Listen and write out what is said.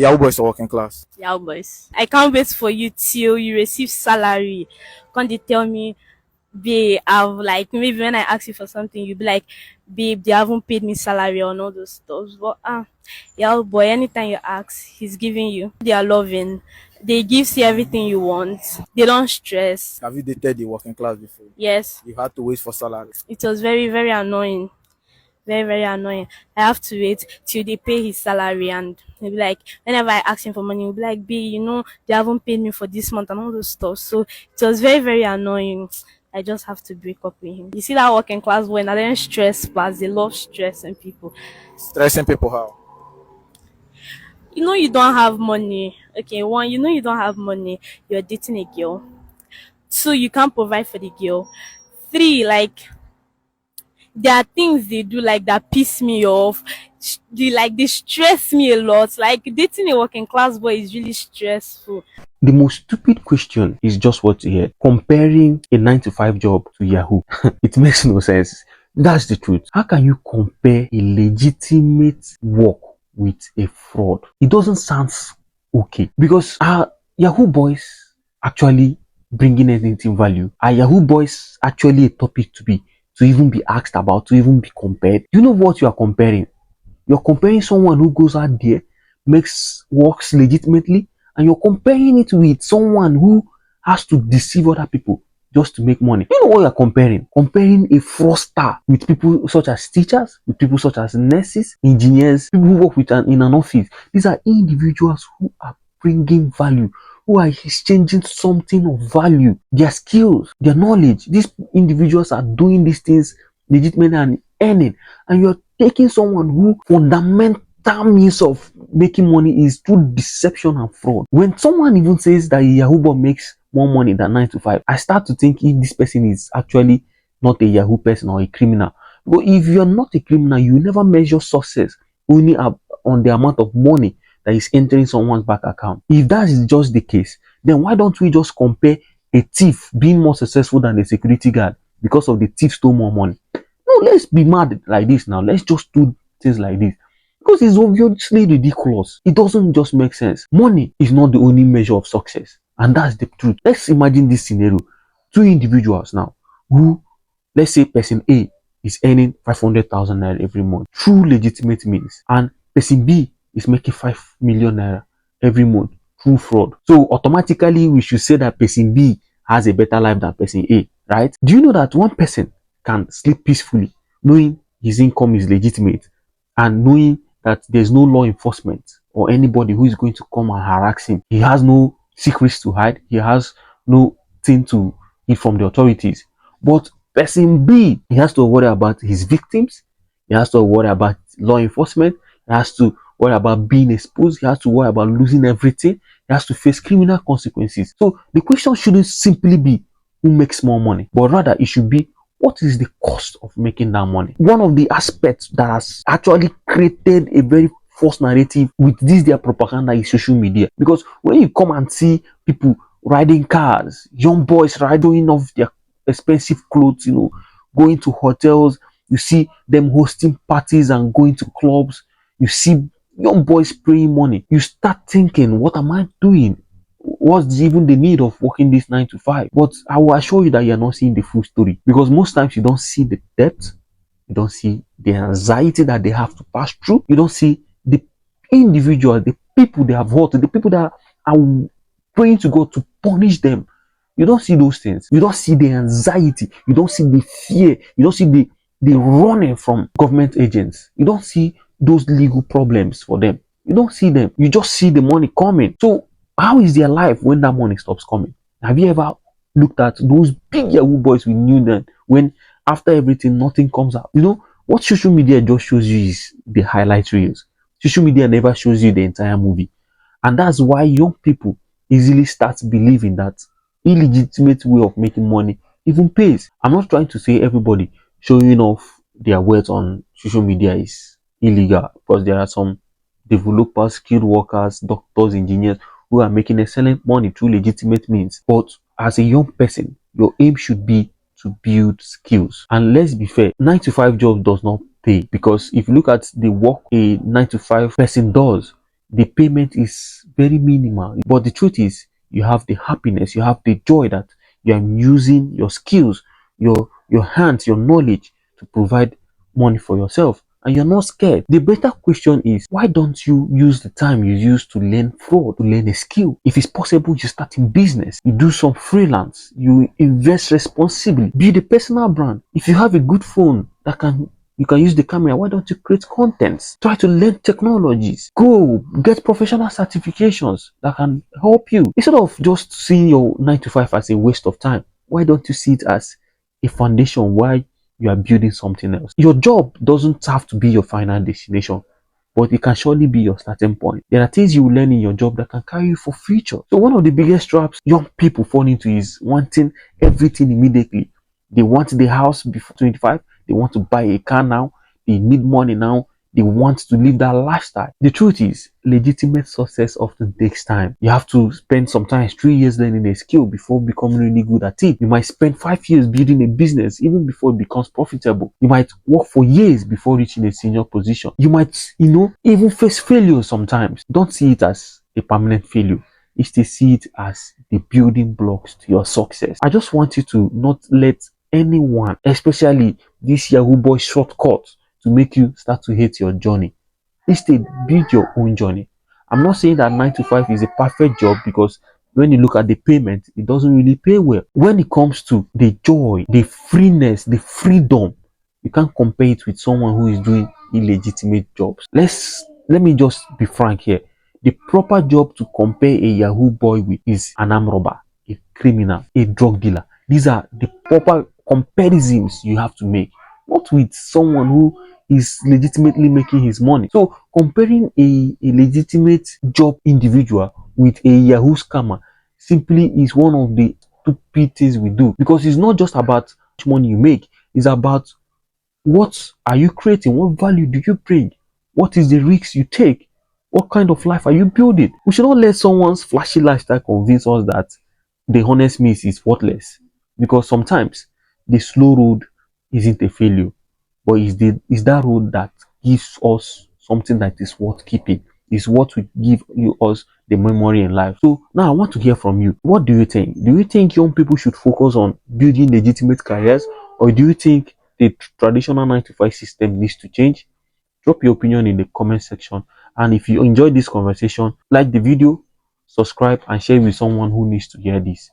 Yahoo boys are working class. Yeah, boys. I can't wait for you till you receive salary. Can't they tell me, babe, I've like maybe when I ask you for something, you be like, babe, they haven't paid me salary on all those stuff. But yeah, boy, anytime you ask, he's giving you. They are loving. They gives you everything you want. They don't stress. Have you dated the working class before? Yes, You had to wait for salary. it was very, very annoying. Very, very annoying. I have to wait till they pay his salary and he'll be like, whenever I ask him for money, he'll be like, B, they haven't paid me for this month and all those stuff. So it was very, very annoying. I just have to break up with him. You see that working class boy, and then stress plus they love stressing people. Stressing people how? You don't have money. Okay, one, you don't have money, you're dating a girl. Two, you can't provide for the girl. Three, like there are things they do like that piss me off. They stress me a lot. Like dating a working class boy is really stressful. The most stupid question is just what you hear. Comparing a 9 to 5 job to Yahoo. It makes no sense. That's the truth. How can you compare a legitimate work with a fraud? It doesn't sound okay. Because are Yahoo boys actually bringing anything value? Are Yahoo boys actually a topic to even be asked about, to even be compared? You know what you are comparing? You're comparing someone who goes out there, works legitimately, and you're comparing it with someone who has to deceive other people just to make money. You know what you're comparing? Comparing a fraudster with people such as teachers, with people such as nurses, engineers, people who work in an office. These are individuals who are bringing value, who are exchanging something of value, their skills, their knowledge. These individuals are doing these things legitimately and earning, and you're taking someone who fundamental means of making money is through deception and fraud. When someone even says that a Yahoo boy makes more money than 9 to 5, I start to think if this person is actually not a Yahoo person or a criminal. But if you're not a criminal, you never measure success only on the amount of money that is entering someone's bank account. If that is just the case, then why don't we just compare a thief being more successful than a security guard because of the thief stole more money? No, let's be mad like this now. Let's just do things like this. Because it's obviously ridiculous. It doesn't just make sense. Money is not the only measure of success. And that's the truth. Let's imagine this scenario. Two individuals now who, let's say person A is earning 500,000 naira every month through legitimate means. And person B is making 5 million naira every month through fraud. So automatically we should say that person B has a better life than person A, right? Do you know that one person can sleep peacefully knowing his income is legitimate and knowing that there's no law enforcement or anybody who is going to come and harass him? He has no secrets to hide. He has no thing to hide from the authorities. But person B, he has to worry about his victims. He has to worry about law enforcement. He has to worry about being exposed. He has to worry about losing everything. He has to face criminal consequences. So the question shouldn't simply be who makes more money, but rather it should be what is the cost of making that money. One of the aspects that has actually created a very false narrative with this their propaganda is social media. Because when you come and see people riding cars, young boys showing off their expensive clothes, going to hotels, you see them hosting parties and going to clubs, you see young boys spraying money, you start thinking, what am I doing? What's even the need of working this 9 to 5? But I will assure you that you're not seeing the full story, because most times you don't see the depth, you don't see the anxiety that they have to pass through, you don't see the individual, the people they have hurt, the people that are praying to God to punish them. You don't see those things. You don't see the anxiety, you don't see the fear, you don't see the running from government agents, you don't see those legal problems for them. You don't see them. You just see the money coming. So how is their life when that money stops coming? Have you ever looked at those big Yahoo boys we knew then, when after everything nothing comes out? What social media just shows you is the highlight reels. Social media never shows you the entire movie. And that's why young people easily start believing that illegitimate way of making money even pays. I'm not trying to say everybody showing off their wealth on social media is illegal, because there are some developers, skilled workers, doctors, engineers who are making excellent money through legitimate means. But as a young person, your aim should be to build skills. And let's be fair, 9 to 5 job does not pay, because if you look at the work a 9 to 5 person does, the payment is very minimal. But the truth is, you have the happiness, you have the joy that you are using your skills, your hands, your knowledge to provide money for yourself. And you're not scared. The better question is, why don't you use the time you use to learn fraud, to learn a skill? If it's possible, you start in business, you do some freelance, you invest responsibly, build a personal brand. If you have a good phone that you can use the camera, why don't you create contents? Try to learn technologies. Go get professional certifications that can help you. Instead of just seeing your 9 to 5 as a waste of time, why don't you see it as a foundation why you are building something else? Your job doesn't have to be your final destination, but it can surely be your starting point. There are things you will learn in your job that can carry you for future. So one of the biggest traps young people fall into is wanting everything immediately. They want the house before 25. They want to buy a car now. They need money now. They want to live that lifestyle. The truth is, legitimate success often takes time. You have to spend sometimes 3 years learning a skill before becoming really good at it. You might spend 5 years building a business even before it becomes profitable. You might work for years before reaching a senior position. You might, even face failure sometimes. Don't see it as a permanent failure. Instead, see it as the building blocks to your success. I just want you to not let anyone, especially this Yahoo boy shortcut, to make you start to hate your journey. Instead, build your own journey. I'm not saying that 9 to 5 is a perfect job, because when you look at the payment, it doesn't really pay well. When it comes to the joy, the freeness, the freedom, you can't compare it with someone who is doing illegitimate jobs. Let me just be frank here. The proper job to compare a Yahoo boy with is an armed robber, a criminal, a drug dealer. These are the proper comparisons you have to make, not with someone who is legitimately making his money. So comparing a legitimate job individual with a Yahoo scammer simply is one of the stupid things we do, because it's not just about how much money you make, it's about what are you creating, what value do you bring, what is the risks you take, what kind of life are you building. We should not let someone's flashy lifestyle convince us that the honest means is worthless, because sometimes the slow road isn't a failure, but is that road that gives us something that is worth keeping, is what will give us the memory in life. So now I want to hear from you. What do you think? Do you think young people should focus on building legitimate careers, or do you think the traditional 9 to 5 system needs to change? Drop your opinion in the comment section. And if you enjoyed this conversation, like the video, subscribe, and share with someone who needs to hear this.